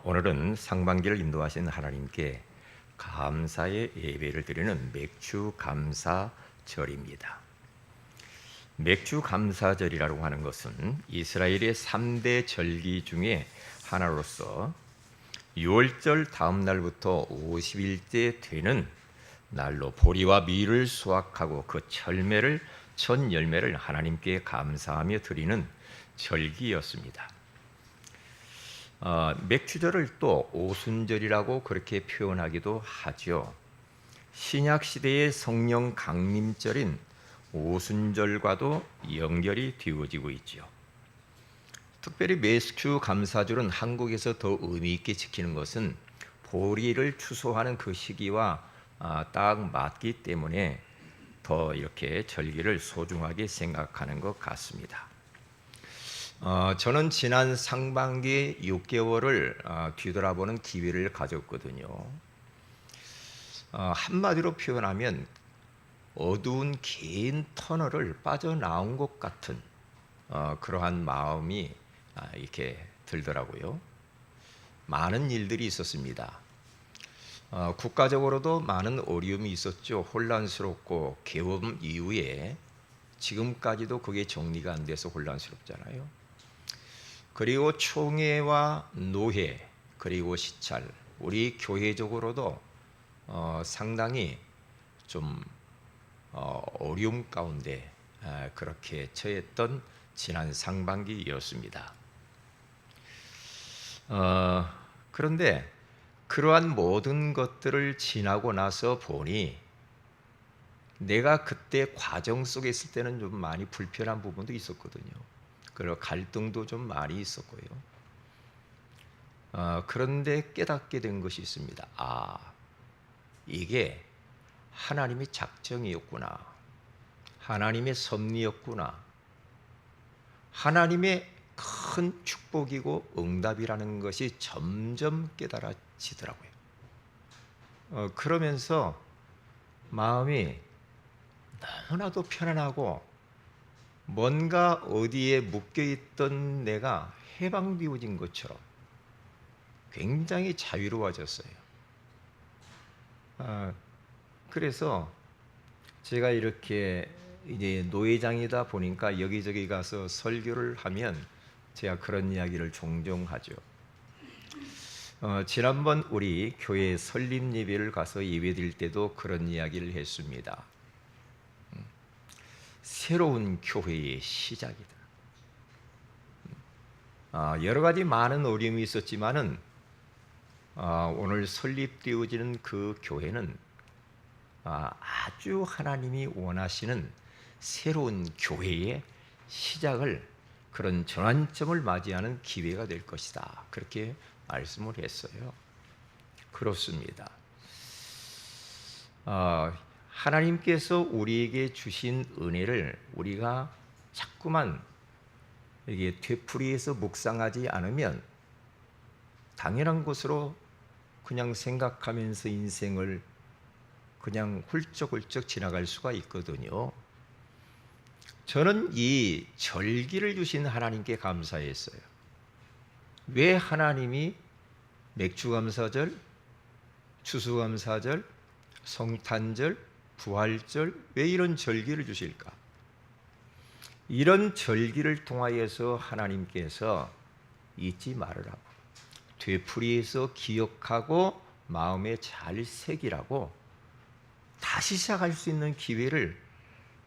오늘은 상반기를 인도하신 하나님께 감사의 예배를 드리는 맥주 감사절입니다. 맥주 감사절이라고 하는 것은 이스라엘의 3대 절기 중에 하나로서 6월절 다음 날부터 50일째 되는 날로 보리와 밀을 수확하고 그 첫 열매를 하나님께 감사하며 드리는 절기였습니다. 맥주절을 또 오순절이라고 그렇게 표현하기도 하죠. 신약 시대의 성령 강림절인 오순절과도 연결이 되어지고 있죠. 특별히 맥주 감사절은 한국에서 더 의미 있게 지키는 것은 보리를 추수하는 그 시기와 딱 맞기 때문에 더 이렇게 절기를 소중하게 생각하는 것 같습니다. 저는 지난 상반기 6개월을 뒤돌아보는 기회를 가졌거든요. 한마디로 표현하면 어두운 긴 터널을 빠져나온 것 같은 그러한 마음이 이렇게 들더라고요. 많은 일들이 있었습니다. 국가적으로도 많은 어려움이 있었죠. 혼란스럽고 계엄 이후에 지금까지도 그게 정리가 안 돼서 혼란스럽잖아요. 그리고 총회와 노회 그리고 시찰 우리 교회적으로도 상당히 좀 어려움 가운데 그렇게 처했던 지난 상반기였습니다. 그런데 그러한 모든 것들을 지나고 나서 보니 내가 그때 과정 속에 있을 때는 좀 많이 불편한 부분도 있었거든요. 그리고 갈등도 좀 많이 있었고요. 그런데 깨닫게 된 것이 있습니다. 이게 하나님의 작정이었구나. 하나님의 섭리였구나. 하나님의 큰 축복이고 응답이라는 것이 점점 깨달아지더라고요. 그러면서 마음이 너무나도 편안하고 뭔가 어디에 묶여있던 내가 해방되어진 것처럼 굉장히 자유로워졌어요. 그래서 제가 이렇게 이제 노회장이다 보니까 여기저기 가서 설교를 하면 제가 그런 이야기를 종종 하죠. 지난번 우리 교회 설립 예배를 가서 예배드릴 때도 그런 이야기를 했습니다. 새로운 교회의 시작이다. 여러 가지 많은 어려움이 있었지만은 오늘 설립되어지는 그 교회는 아주 하나님이 원하시는 새로운 교회의 시작을 그런 전환점을 맞이하는 기회가 될 것이다. 그렇게 말씀을 했어요. 그렇습니다. 하나님께서 우리에게 주신 은혜를 우리가 자꾸만 이게 되풀이해서 묵상하지 않으면 당연한 것으로 그냥 생각하면서 인생을 그냥 훌쩍훌쩍 지나갈 수가 있거든요. 저는 이 절기를 주신 하나님께 감사했어요. 왜 하나님이 맥주감사절, 추수감사절, 성탄절, 부활절 왜 이런 절기를 주실까? 이런 절기를 통하여서 하나님께서 잊지 말으라고, 되풀이해서 기억하고 마음에 잘 새기라고 다시 시작할 수 있는 기회를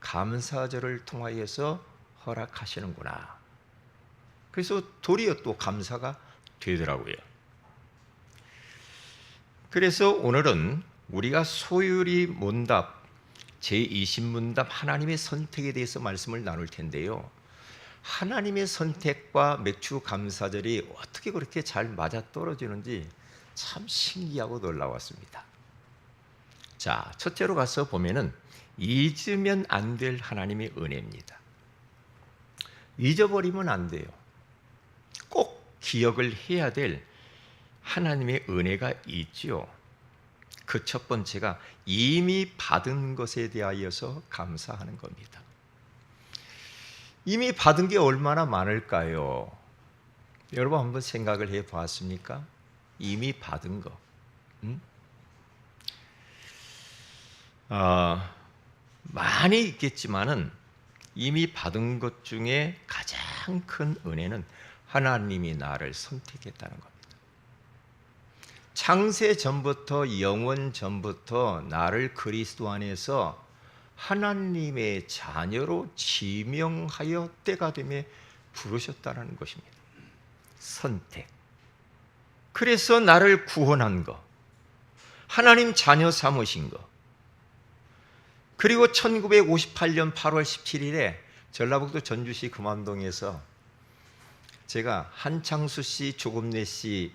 감사절을 통하여서 허락하시는구나. 그래서 도리어 또 감사가 되더라고요. 그래서 오늘은 우리가 소율이 문답 제20문답 하나님의 선택에 대해서 말씀을 나눌 텐데요. 하나님의 선택과 맥주 감사절이 어떻게 그렇게 잘 맞아떨어지는지 참 신기하고 놀라웠습니다. 자, 첫째로 가서 보면은 잊으면 안 될 하나님의 은혜입니다. 잊어버리면 안 돼요. 꼭 기억을 해야 될 하나님의 은혜가 있지요. 그 첫 번째가 이미 받은 것에 대하여서 감사하는 겁니다. 이미 받은 게 얼마나 많을까요? 여러분 한번 생각을 해 보았습니까? 이미 받은 거. 응? 많이 있겠지만은 이미 받은 것 중에 가장 큰 은혜는 하나님이 나를 선택했다는 겁니다. 창세 전부터 영원 전부터 나를 그리스도 안에서 하나님의 자녀로 지명하여 때가 되매 부르셨다는 것입니다. 선택. 그래서 나를 구원한 거, 하나님 자녀 삼으신 거. 그리고 1958년 8월 17일에 전라북도 전주시 금암동에서 제가 한창수 씨, 조금래 씨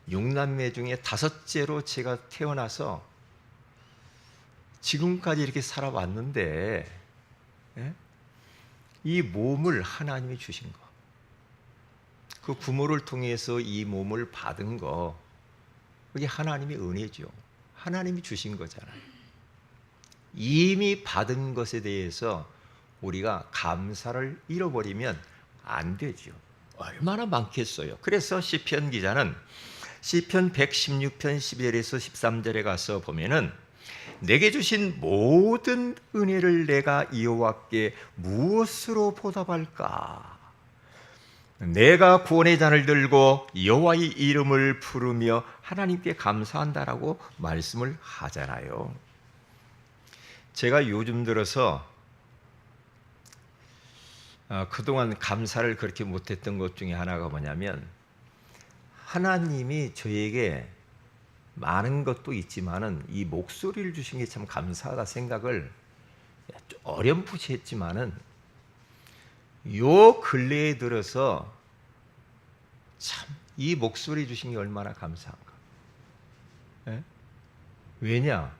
6남매 중에 5째로 제가 태어나서 지금까지 이렇게 살아왔는데, 이 몸을 하나님이 주신 거, 그 부모를 통해서 이 몸을 받은 거, 그게 하나님의 은혜죠. 하나님이 주신 거잖아요. 이미 받은 것에 대해서 우리가 감사를 잃어버리면 안 되죠. 얼마나 많겠어요. 그래서 시편 기자는 시편 116편 12절에서 13절에 가서 보면은 내게 주신 모든 은혜를 내가 여호와께 무엇으로 보답할까? 내가 구원의 잔을 들고 여호와의 이름을 부르며 하나님께 감사한다라고 말씀을 하잖아요. 제가 요즘 들어서 그동안 감사를 그렇게 못했던 것 중에 하나가 뭐냐면, 하나님이 저에게 많은 것도 있지만은 이 목소리를 주신 게 참 감사하다 생각을 어렴풋이 했지만은 요 근래에 들어서 참 이 목소리 주신 게 얼마나 감사한가. 예? 왜냐?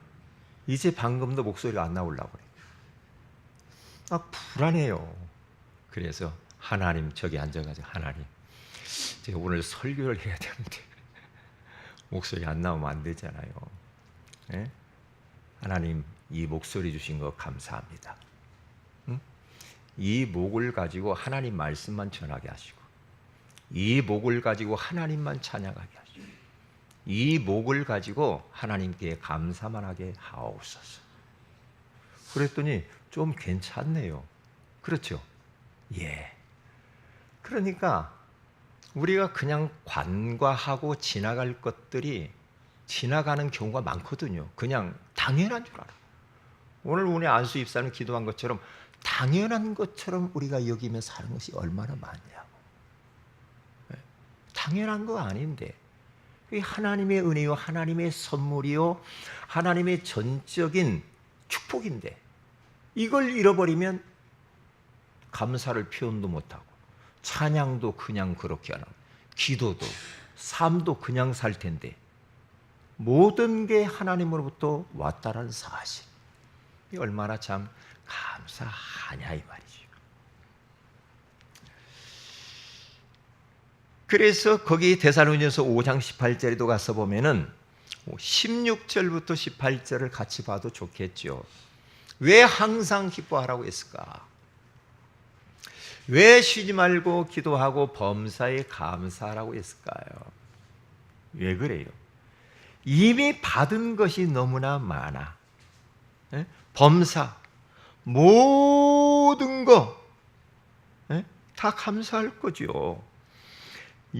이제 방금도 목소리가 안 나오려고 그래요. 불안해요. 그래서 하나님, 저기 앉아가지고 하나님, 제가 오늘 설교를 해야 되는데 목소리 안 나오면 안 되잖아요. 예? 하나님, 이 목소리 주신 거 감사합니다. 응? 이 목을 가지고 하나님 말씀만 전하게 하시고, 이 목을 가지고 하나님만 찬양하게 하시고, 이 목을 가지고 하나님께 감사만 하게 하옵소서. 그랬더니 좀 괜찮네요. 그렇죠? 예. 그러니까 우리가 그냥 관과하고 지나갈 것들이 지나가는 경우가 많거든요. 그냥 당연한 줄 알아. 오늘 우리 안수 입사는 기도한 것처럼 당연한 것처럼 우리가 여기며 사는 것이 얼마나 많냐고. 당연한 거 아닌데, 하나님의 은혜요, 하나님의 선물이요, 하나님의 전적인 축복인데, 이걸 잃어버리면 감사를 표현도 못하고, 찬양도 그냥 그렇게 안 하고, 기도도, 삶도 그냥 살 텐데, 모든 게 하나님으로부터 왔다는 사실, 이 얼마나 참 감사하냐 이 말이죠. 그래서 거기 데살로니가서 5장 18절에도 가서 보면은 16절부터 18절을 같이 봐도 좋겠죠. 왜 항상 기뻐하라고 했을까? 왜 쉬지 말고 기도하고 범사에 감사하라고 했을까요? 왜 그래요? 이미 받은 것이 너무나 많아. 범사, 모든 거 다 감사할 거죠.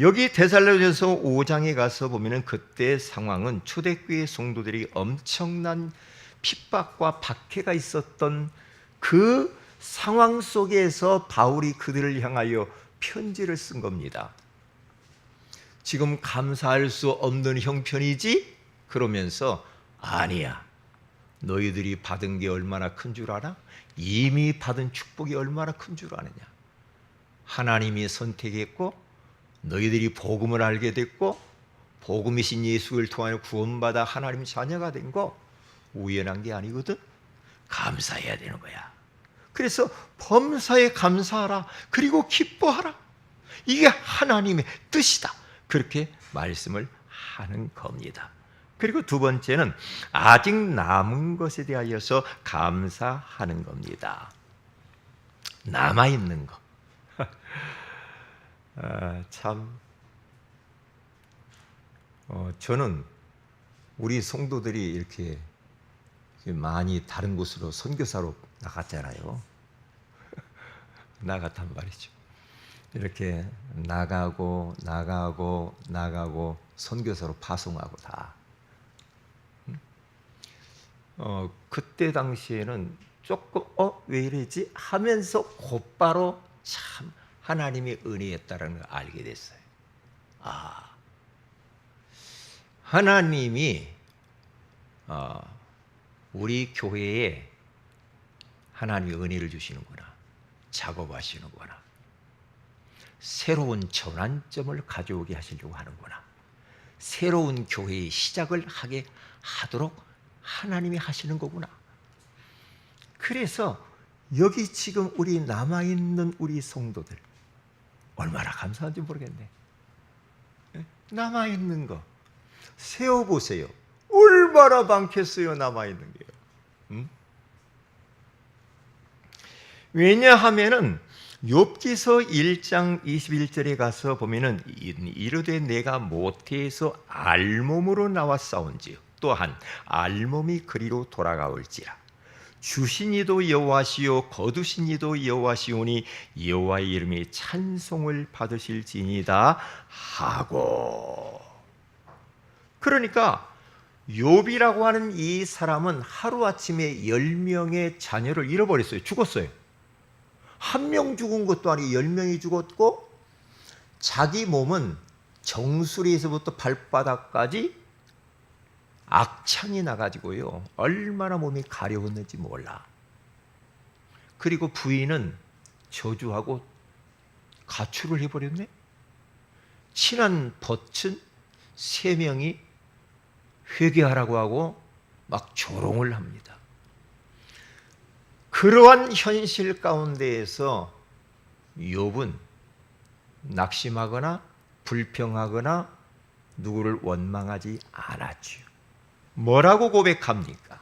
여기 데살로니가서 5장에 가서 보면은 그때 상황은 초대교회 성도들이 엄청난 핍박과 박해가 있었던 그 상황 속에서 바울이 그들을 향하여 편지를 쓴 겁니다. 지금 감사할 수 없는 형편이지? 그러면서 아니야. 너희들이 받은 게 얼마나 큰 줄 알아? 이미 받은 축복이 얼마나 큰 줄 아느냐? 하나님이 선택했고 너희들이 복음을 알게 됐고 복음이신 예수를 통하여 구원받아 하나님 자녀가 된 거 우연한 게 아니거든. 감사해야 되는 거야. 그래서 범사에 감사하라. 그리고 기뻐하라. 이게 하나님의 뜻이다. 그렇게 말씀을 하는 겁니다. 그리고 두 번째는 아직 남은 것에 대하여서 감사하는 겁니다. 남아있는 것. 참 저는 우리 성도들이 이렇게 많이 다른 곳으로 선교사로 나갔잖아요. 나갔단 말이죠. 이렇게 나가고 선교사로 파송하고 다. 그때 당시에는 조금 왜 이러지 하면서 곧바로 참 하나님의 은혜였다라는 걸 알게 됐어요. 하나님이 우리 교회에 하나님의 은혜를 주시는구나, 작업하시는구나, 새로운 전환점을 가져오게 하시려고 하는구나, 새로운 교회의 시작을 하도록 하나님이 하시는 거구나. 그래서 여기 지금 우리 남아있는 우리 성도들 얼마나 감사한지 모르겠네. 남아있는 거 세어보세요. 얼마나 많겠어요, 남아있는 게요. 왜냐하면은 욥기서 1장 21절에 가서 보면은 이르되 내가 모태에서 알몸으로 나와 싸운지요 또한 알몸이 그리로 돌아가올지라 주신 이도 여호와시요 거두신 이도 여호와시오니 여호와의 이름이 찬송을 받으실지니이다 하고. 그러니까 욥이라고 하는 이 사람은 하루아침에 10명의 자녀를 잃어버렸어요. 죽었어요. 한 명 죽은 것도 아니고 10명이 죽었고, 자기 몸은 정수리에서부터 발바닥까지 악창이 나가지고요, 얼마나 몸이 가려웠는지 몰라. 그리고 부인은 저주하고 가출을 해버렸네. 친한 벗은 3명이 회개하라고 하고 막 조롱을 합니다. 그러한 현실 가운데에서 욥은 낙심하거나 불평하거나 누구를 원망하지 않았지요. 뭐라고 고백합니까?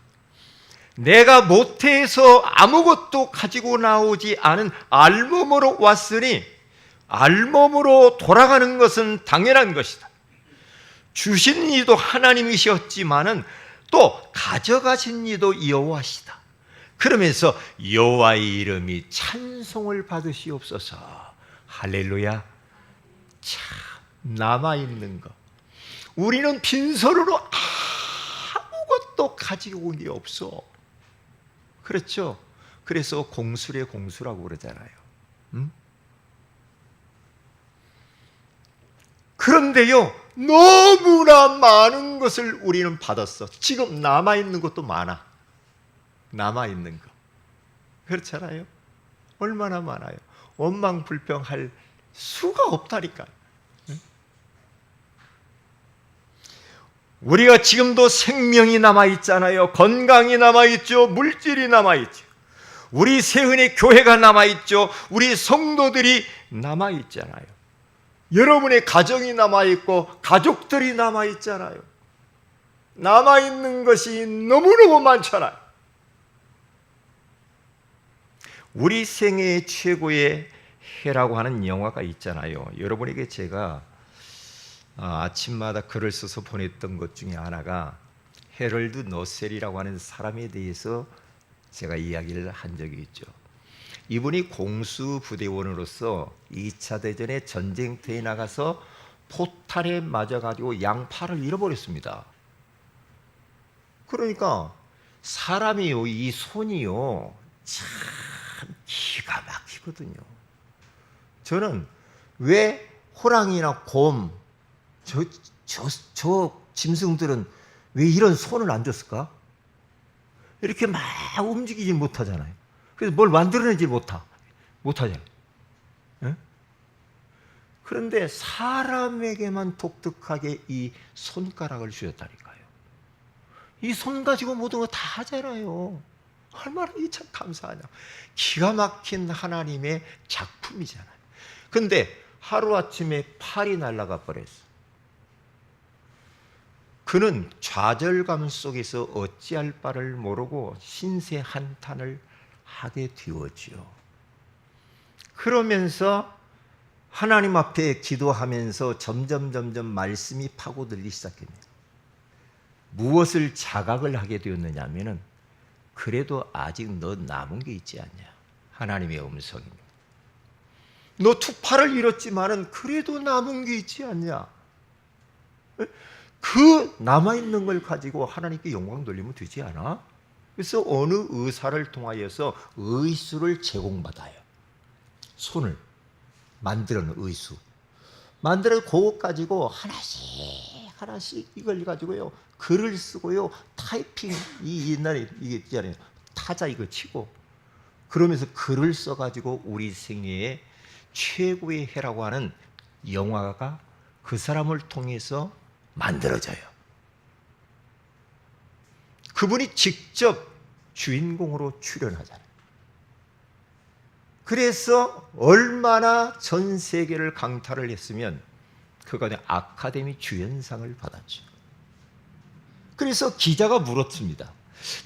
내가 모태에서 아무것도 가지고 나오지 않은 알몸으로 왔으니 알몸으로 돌아가는 것은 당연한 것이다. 주신 이도 하나님이셨지만은 또 가져가신 이도 여호와시다. 그러면서 여호와의 이름이 찬송을 받으시옵소서. 할렐루야. 참 남아있는 것, 우리는 빈손으로 아무것도 가지고 온 게 없어. 그렇죠? 그래서 공수래 공수라고 그러잖아요. 그런데요, 너무나 많은 것을 우리는 받았어. 지금 남아있는 것도 많아. 남아있는 거. 그렇잖아요? 얼마나 많아요. 원망불평할 수가 없다니까. 우리가 지금도 생명이 남아있잖아요. 건강이 남아있죠. 물질이 남아있죠. 우리 세은의 교회가 남아있죠. 우리 성도들이 남아있잖아요. 여러분의 가정이 남아있고 가족들이 남아있잖아요. 남아있는 것이 너무너무 많잖아요. 우리 생애의 최고의 해라고 하는 영화가 있잖아요. 여러분에게 제가 아침마다 글을 써서 보냈던 것 중에 하나가 해럴드 너셀이라고 하는 사람에 대해서 제가 이야기를 한 적이 있죠. 이분이 공수부대원으로서 2차 대전의 전쟁터에 나가서 포탈에 맞아가지고 양팔을 잃어버렸습니다. 그러니까 사람이요, 이 손이요, 참 기가 막히거든요. 저는 왜 호랑이나 곰, 저 짐승들은 왜 이런 손을 안 줬을까? 이렇게 막 움직이지 못하잖아요. 그래서 뭘 만들어내지 못하잖아요. 네? 그런데 사람에게만 독특하게 이 손가락을 주셨다니까요. 이 손 가지고 모든 거 다 하잖아요. 얼마나 이 참 감사하냐. 기가 막힌 하나님의 작품이잖아요. 근데 하루아침에 팔이 날아가 버렸어. 그는 좌절감 속에서 어찌할 바를 모르고 신세 한탄을 하게 되었지요. 그러면서 하나님 앞에 기도하면서 점점 말씀이 파고들기 시작합니다. 무엇을 자각을 하게 되었느냐 하면은 그래도 아직 너 남은 게 있지 않냐. 하나님의 음성입니다. 너 투파를 잃었지만은 그래도 남은 게 있지 않냐. 그 남아있는 걸 가지고 하나님께 영광 돌리면 되지 않아? 그래서 어느 의사를 통하여서 의수를 제공받아요. 손을 만들어 놓은 의수. 만들어 그것 가지고 하나씩 이걸 가지고요. 글을 쓰고요. 타이핑, 이 옛날에 이게 있잖아요. 타자 이거 치고. 그러면서 글을 써가지고 우리 생애에 최고의 해라고 하는 영화가 그 사람을 통해서 만들어져요. 그분이 직접 주인공으로 출연하잖아요. 그래서 얼마나 전 세계를 강타를 했으면 그가 아카데미 주연상을 받았죠. 그래서 기자가 물었습니다.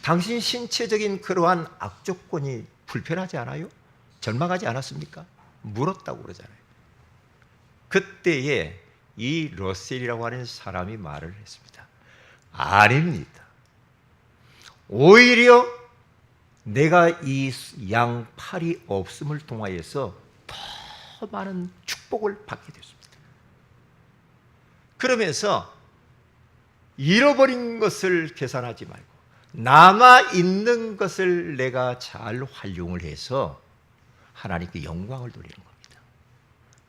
당신 신체적인 그러한 악조건이 불편하지 않아요? 절망하지 않았습니까? 물었다고 그러잖아요. 그때에 이 러셀이라고 하는 사람이 말을 했습니다. 아닙니다. 오히려 내가 이 양팔이 없음을 통하여서 더 많은 축복을 받게 됐습니다. 그러면서 잃어버린 것을 계산하지 말고 남아있는 것을 내가 잘 활용을 해서 하나님께 영광을 돌리는 겁니다.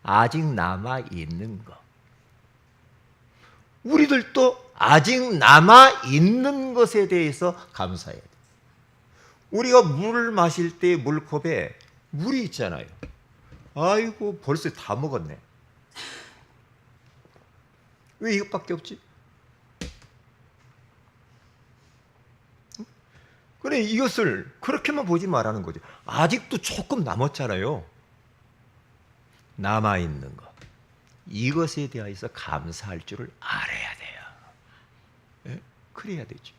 아직 남아있는 것. 우리들도 아직 남아있는 것에 대해서 감사해야 돼요. 우리가 물을 마실 때 물컵에 물이 있잖아요. 아이고 벌써 다 먹었네. 왜 이것밖에 없지? 그래, 이것을 그렇게만 보지 말라는 거죠. 아직도 조금 남았잖아요. 남아있는 것. 이것에 대해서 감사할 줄을 알아야 돼요. 네? 그래야 되죠.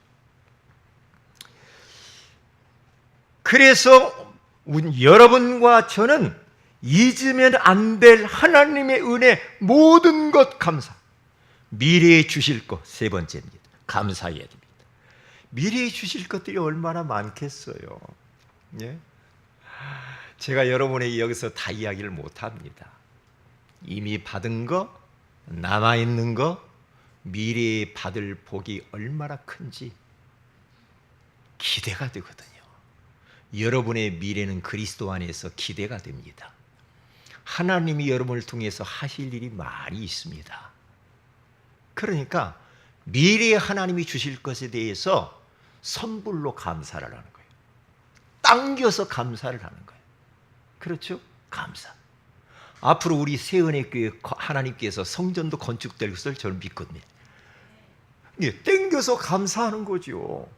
그래서 여러분과 저는 잊으면 안 될 하나님의 은혜 모든 것 감사. 미래에 주실 것 세 번째입니다. 감사해야 됩니다. 미래에 주실 것들이 얼마나 많겠어요. 예? 제가 여러분에게 여기서 다 이야기를 못합니다. 이미 받은 거, 남아있는 거, 미래에 받을 복이 얼마나 큰지 기대가 되거든요. 여러분의 미래는 그리스도 안에서 기대가 됩니다. 하나님이 여러분을 통해서 하실 일이 많이 있습니다. 그러니까 미래에 하나님이 주실 것에 대해서 선불로 감사를 하는 거예요. 당겨서 감사를 하는 거예요. 그렇죠? 감사. 앞으로 우리 세은혜교회 하나님께서 성전도 건축될 것을 저는 믿거든요. 땡겨서 감사하는 거죠.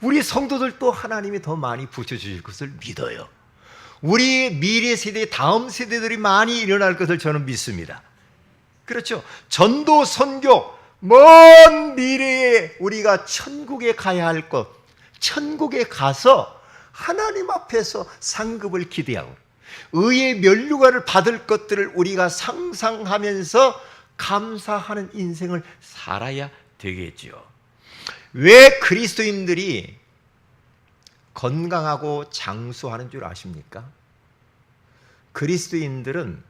우리 성도들도 하나님이 더 많이 붙여주실 것을 믿어요. 우리 미래 세대, 다음 세대들이 많이 일어날 것을 저는 믿습니다. 그렇죠? 전도, 선교, 먼 미래에 우리가 천국에 가야 할 것, 천국에 가서 하나님 앞에서 상급을 기대하고 의의 면류관을 받을 것들을 우리가 상상하면서 감사하는 인생을 살아야 되겠죠. 왜 그리스도인들이 건강하고 장수하는 줄 아십니까? 그리스도인들은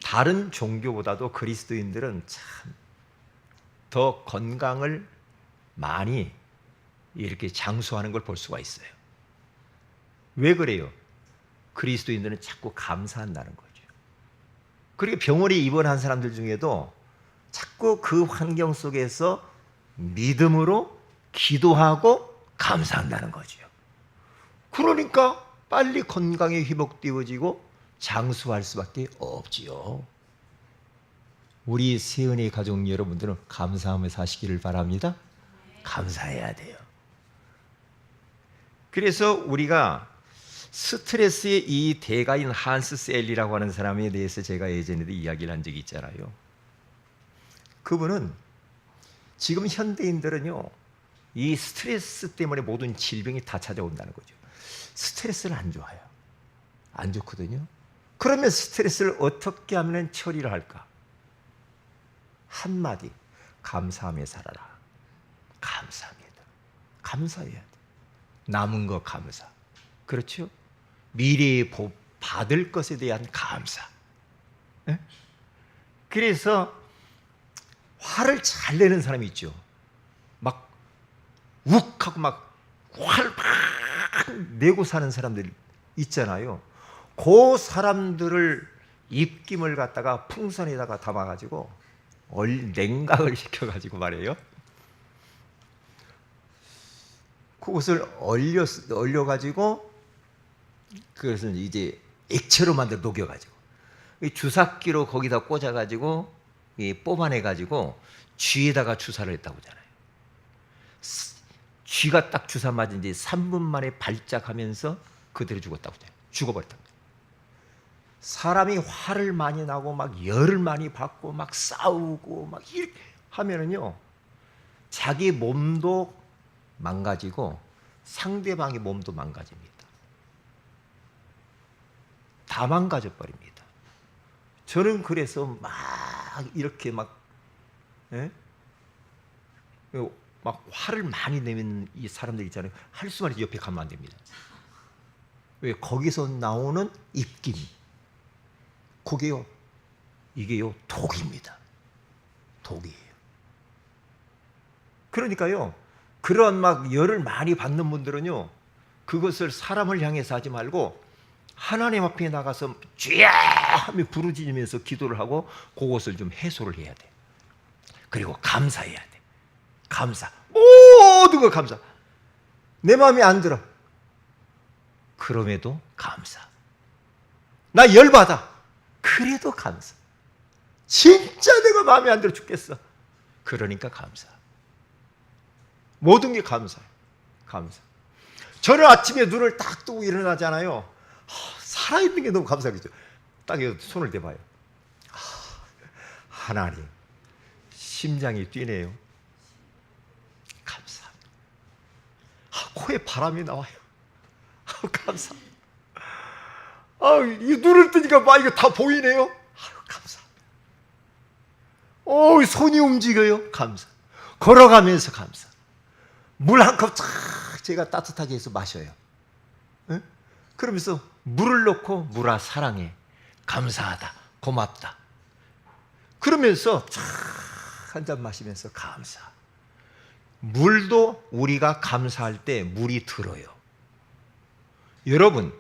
다른 종교보다도 그리스도인들은 참 더 건강을 많이 이렇게 장수하는 걸 볼 수가 있어요. 왜 그래요? 그리스도인들은 자꾸 감사한다는 거죠. 그리고 병원에 입원한 사람들 중에도 자꾸 그 환경 속에서 믿음으로 기도하고 감사한다는 거죠. 그러니까 빨리 건강에 회복되어지고 장수할 수밖에 없지요. 우리 세은의 가족 여러분들은 감사하며 사시기를 바랍니다. 감사해야 돼요. 그래서 우리가 스트레스의 이 대가인 한스 셀리라고 하는 사람에 대해서 제가 예전에도 이야기를 한 적이 있잖아요. 그분은 지금 현대인들은요, 이 스트레스 때문에 모든 질병이 다 찾아온다는 거죠. 스트레스는 안 좋아요. 안 좋거든요. 그러면 스트레스를 어떻게 하면 처리를 할까? 한마디, 감사하며 살아라. 감사합니다. 감사해야 돼. 남은 거 감사. 그렇죠? 미래에 받을 것에 대한 감사. 네? 그래서 화를 잘 내는 사람이 있죠. 막 욱하고 막 화를 막 내고 사는 사람들 있잖아요. 그 사람들을 입김을 갖다가 풍선에다가 담아가지고 냉각을 시켜가지고 말이에요. 그것을 얼려가지고 그것을 이제 액체로 만들어 녹여가지고 주사기로 거기다 꽂아가지고 뽑아내가지고 쥐에다가 주사를 했다고 하잖아요. 쥐가 딱 주사 맞은 지 3분 만에 발작하면서 그대로 죽었다고 하잖아요. 죽어버렸다고. 사람이 화를 많이 나고 막 열을 많이 받고 막 싸우고 막 이렇게 하면은요, 자기 몸도 망가지고 상대방의 몸도 망가집니다. 다 망가져 버립니다. 저는 그래서 막 이렇게 막 화를 많이 내는 이 사람들 있잖아요. 할 수만 있지 옆에 가면 안 됩니다. 왜? 거기서 나오는 입김, 그게요, 이게요 독입니다. 독이에요. 그러니까요, 그런 막 열을 많이 받는 분들은요, 그것을 사람을 향해서 하지 말고 하나님 앞에 나가서 쥐야 하며 부르짖으면서 기도를 하고 그것을 좀 해소를 해야 돼. 그리고 감사해야 돼. 감사. 모든 걸 감사. 내 마음에 안 들어. 그럼에도 감사. 나 열받아. 그래도 감사. 진짜 내가 마음에 안 들어 죽겠어. 그러니까 감사. 모든 게 감사예요. 감사. 저는 아침에 눈을 딱 뜨고 일어나잖아요. 살아있는 게 너무 감사하겠죠. 딱 손을 대봐요. 하나님, 심장이 뛰네요. 감사합니다. 코에 바람이 나와요. 감사합니다. 이 눈을 뜨니까 막 이거 다 보이네요. 감사합니다. 손이 움직여요. 감사. 걸어가면서 감사. 물 한 컵 제가 따뜻하게 해서 마셔요. 응? 그러면서 물을 넣고 물아 사랑해. 감사하다. 고맙다. 그러면서 한 잔 마시면서 감사. 물도 우리가 감사할 때 물이 들어요. 여러분,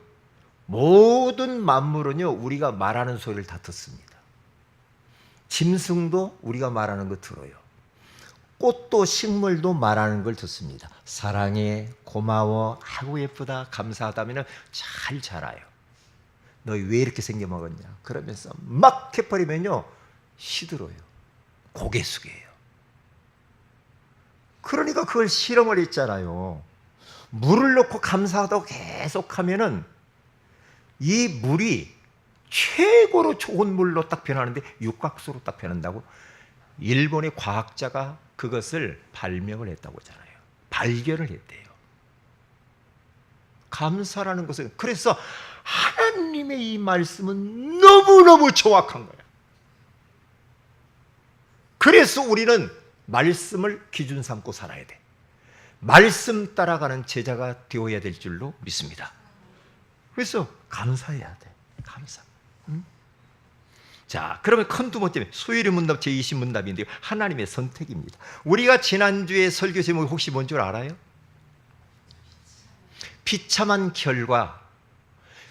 모든 만물은요, 우리가 말하는 소리를 다 듣습니다. 짐승도 우리가 말하는 거 들어요. 꽃도 식물도 말하는 걸 듣습니다. 사랑해, 고마워, 아이고 예쁘다, 감사하다면 잘 자라요. 너희 왜 이렇게 생겨먹었냐? 그러면서 막 해버리면요, 시들어요. 고개 숙여요. 그러니까 그걸 실험을 했잖아요. 물을 넣고 감사하다고 계속하면은 이 물이 최고로 좋은 물로 딱 변하는데 육각수로 딱 변한다고 일본의 과학자가 그것을 발명을 했다고 하잖아요. 발견을 했대요. 감사라는 것은, 그래서 하나님의 이 말씀은 너무너무 정확한 거예요. 그래서 우리는 말씀을 기준 삼고 살아야 돼. 말씀 따라가는 제자가 되어야 될 줄로 믿습니다. 그래서 감사해야 돼. 감사. 자, 그러면 큰 두 번째, 수요일의 문답 제20문답인데요. 하나님의 선택입니다. 우리가 지난주에 설교 제목이 혹시 뭔 줄 알아요? 비참한 결과.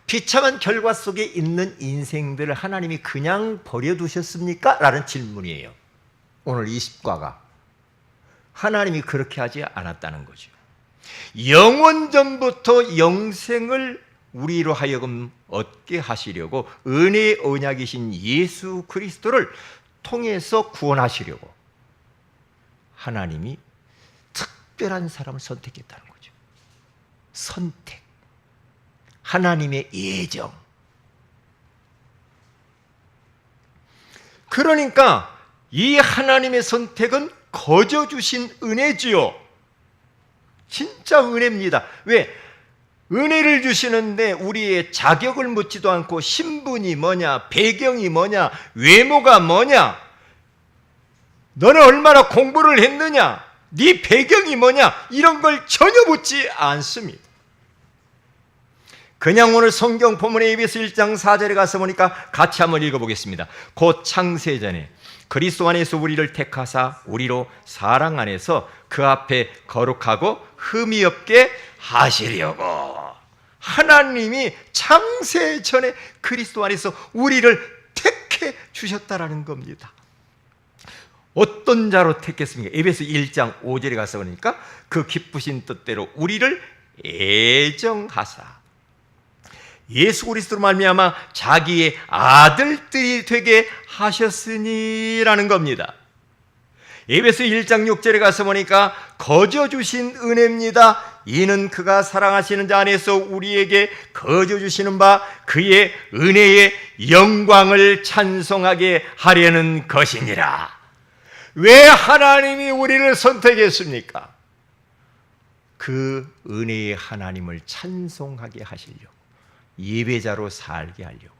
비참한 결과 속에 있는 인생들을 하나님이 그냥 버려두셨습니까? 라는 질문이에요. 오늘 20과가. 하나님이 그렇게 하지 않았다는 거죠. 영원전부터 영생을 우리로 하여금 얻게 하시려고 은혜의 언약이신 예수 그리스도를 통해서 구원하시려고 하나님이 특별한 사람을 선택했다는 거죠. 선택. 하나님의 예정. 그러니까 이 하나님의 선택은 거저 주신 은혜지요. 진짜 은혜입니다. 왜? 은혜를 주시는데 우리의 자격을 묻지도 않고 신분이 뭐냐, 배경이 뭐냐, 외모가 뭐냐, 너는 얼마나 공부를 했느냐, 네 배경이 뭐냐, 이런 걸 전혀 묻지 않습니다. 그냥 오늘 성경 본문의 에베소 1장 4절에 가서 보니까 같이 한번 읽어보겠습니다. 곧 창세전에 그리스도 안에서 우리를 택하사 우리로 사랑 안에서 그 앞에 거룩하고 흠이 없게 하시려고. 하나님이 창세전에 그리스도 안에서 우리를 택해 주셨다라는 겁니다. 어떤 자로 택했습니까? 에베소 1장 5절에 가서 보니까 그 기쁘신 뜻대로 우리를 애정하사 예수 그리스도로 말미암아 자기의 아들들이 되게 하셨으니라는 겁니다. 에베소 1장 6절에 가서 보니까 거저 주신 은혜입니다. 이는 그가 사랑하시는 자 안에서 우리에게 거저 주시는 바 그의 은혜의 영광을 찬송하게 하려는 것이니라. 왜 하나님이 우리를 선택했습니까? 그 은혜의 하나님을 찬송하게 하시려고, 예배자로 살게 하려고.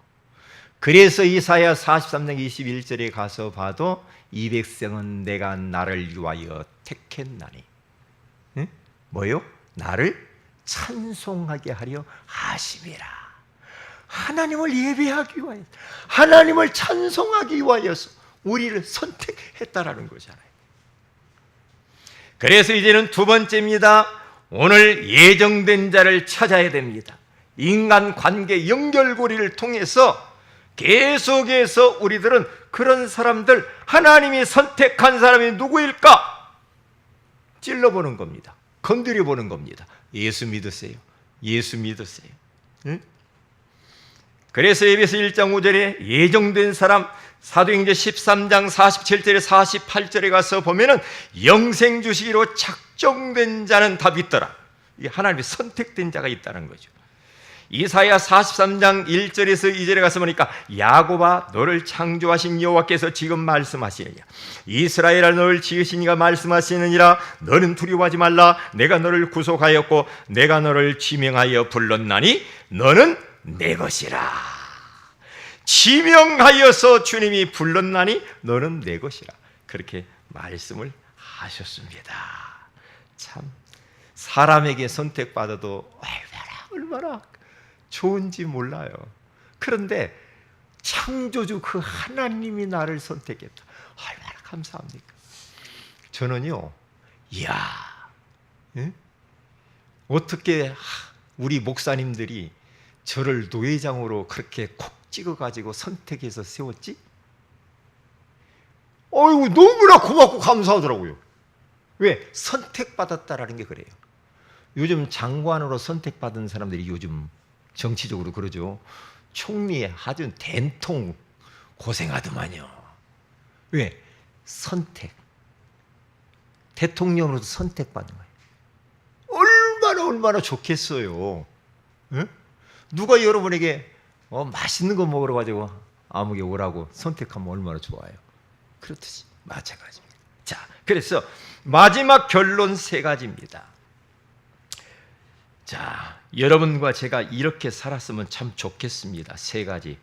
그래서 이사야 43장 21절에 가서 봐도 이 백성은 내가 나를 위하여 택했나니, 응? 뭐요? 나를 찬송하게 하려 하심이라. 하나님을 예배하기 위하여, 하나님을 찬송하기 위하여서 우리를 선택했다라는 거잖아요. 그래서 이제는 두 번째입니다. 오늘 예정된 자를 찾아야 됩니다. 인간 관계 연결고리를 통해서 계속해서 우리들은 그런 사람들, 하나님이 선택한 사람이 누구일까? 찔러보는 겁니다. 건드려보는 겁니다. 예수 믿으세요. 예수 믿으세요. 응? 그래서 에베소 1장 5절에 예정된 사람, 사도행전 13장 47절에 48절에 가서 보면은 영생 주시기로 작정된 자는 다 있더라. 이게 하나님의 선택된 자가 있다는 거죠. 이사야 43장 1절에서 2절에 가서 보니까 야곱아 너를 창조하신 여호와께서 지금 말씀하시느냐, 이스라엘아 너를 지으신 이가 말씀하시느니라. 너는 두려워하지 말라. 내가 너를 구속하였고 내가 너를 지명하여 불렀나니 너는 내 것이라. 지명하여서 주님이 불렀나니 너는 내 것이라. 그렇게 말씀을 하셨습니다. 참 사람에게 선택받아도 얼마나 좋은지 몰라요. 그런데 창조주 그 하나님이 나를 선택했다. 얼마나 감사합니까? 저는요, 이야, 응? 어떻게 우리 목사님들이 저를 노회장으로 그렇게 콕 찍어가지고 선택해서 세웠지? 어이구, 너무나 고맙고 감사하더라고요. 왜? 선택받았다라는 게 그래요. 요즘 장관으로 선택받은 사람들이 요즘 정치적으로 그러죠. 총리에 아주 된통 고생하더만요. 왜? 선택. 대통령으로도 선택받는 거예요. 얼마나 좋겠어요. 응? 누가 여러분에게 맛있는 거 먹으러 가지고 아무개 오라고 선택하면 얼마나 좋아요. 그렇듯이 마찬가지입니다. 자, 그래서 마지막 결론 세 가지입니다. 자, 여러분과 제가 이렇게 살았으면 참 좋겠습니다. 세 가지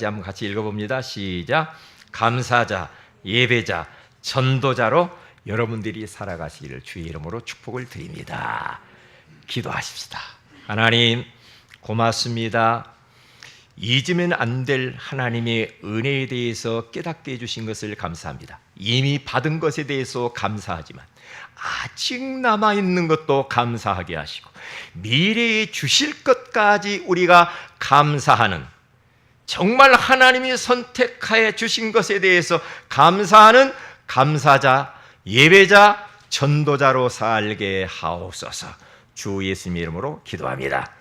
한번 같이 읽어봅니다. 시작. 감사자, 예배자, 전도자로 여러분들이 살아가시기를 주의 이름으로 축복을 드립니다. 기도하십시다. 하나님 고맙습니다. 잊으면 안 될 하나님의 은혜에 대해서 깨닫게 해주신 것을 감사합니다. 이미 받은 것에 대해서 감사하지만 아직 남아있는 것도 감사하게 하시고 미래에 주실 것까지 우리가 감사하는, 정말 하나님이 선택하여 주신 것에 대해서 감사하는 감사자, 예배자, 전도자로 살게 하옵소서. 주 예수님의 이름으로 기도합니다.